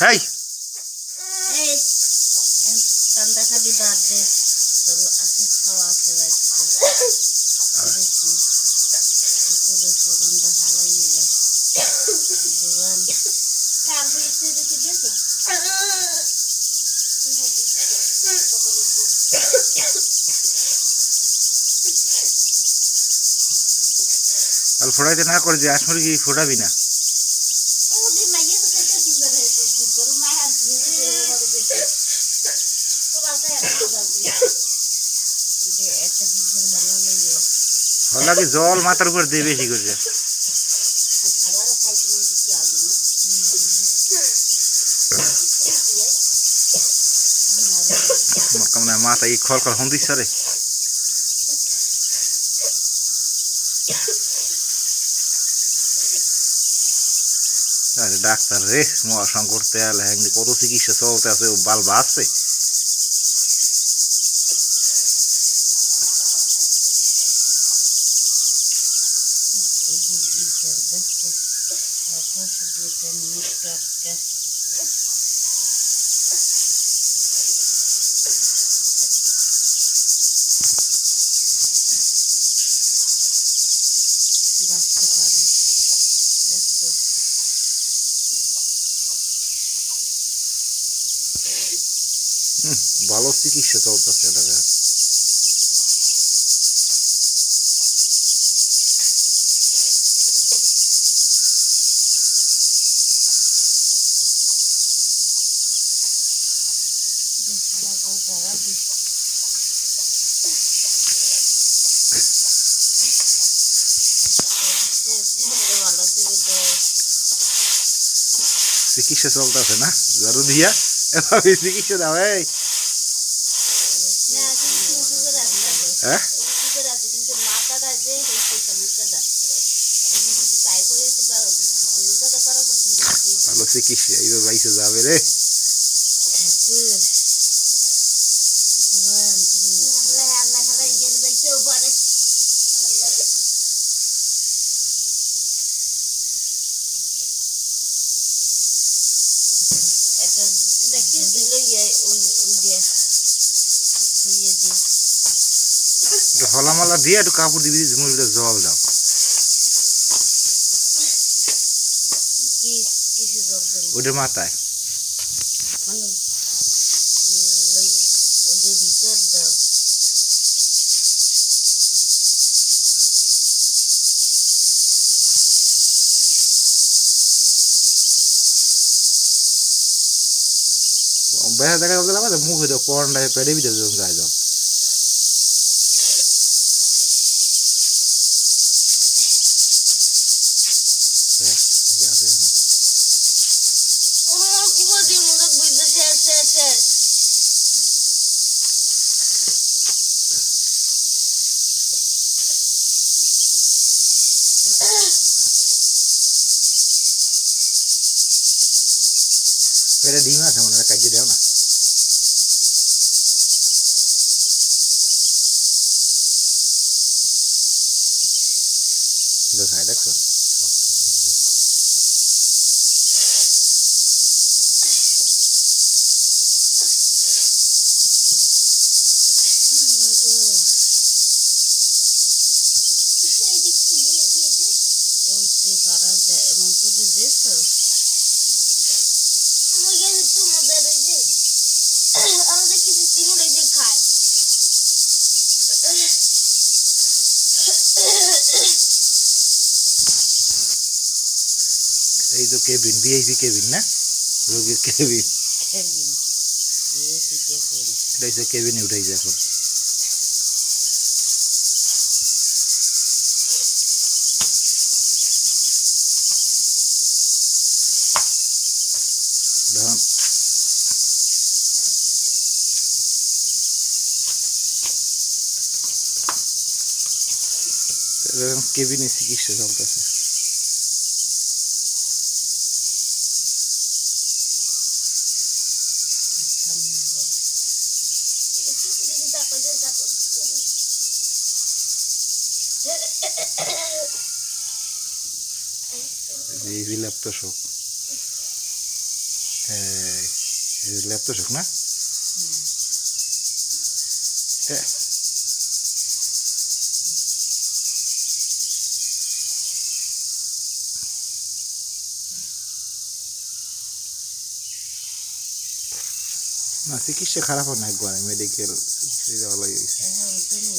Hey! Hey! Tanda ka di birthday. Pero asis khawate bachche. Adishni. Pure soranda halai ga. Gogan. Kar biste deki deso. al foড়াইতে না করে যে আসমরি কি ফোড়াবি না হলাকি জল মাথার উপর দিয়ে বেশি করে মকামনা মাথা এই খল খল হন্দিস রে আরে ডাক্তার রে মহাসংকট তেল হ্যাংদি কত চিকিৎসা চলতে আছে বাল বাঁচছে ভালো চিকিৎসা চলতেছে এটাকে চিকিৎসা চলতেছে না ঝাড়ু দিয়া এভাবে চিকিৎসা দাও এই হ্যাঁ ভালো চিকিৎসা এইবার বাইসে যাবে রে হলামালা দিয়ে একটু কাপড় দিবি মুরগিটা জল দাও ওদের মাথায় বেড়া দেখা বলতে আমাদের মুখে দাও পরনটা পেটে ভিতরে যায় জল পেটে ডিম আছে মনে হয় কাটতে দাও না এটা খাই দেখছো এই তো কেবিন ভিআইপি কেবিন না রোগীর কেবিন এটাই কেবিনে উঠাইছে এখন কেবিনে চিকিৎসা চলতেছে। এই ল্যাপটপ ল্যাপটপ না না চিকিৎসা খারাপ হয় না একবার মেডিকেল চিকিৎসা ভালোই হয়েছে। এখন তুমি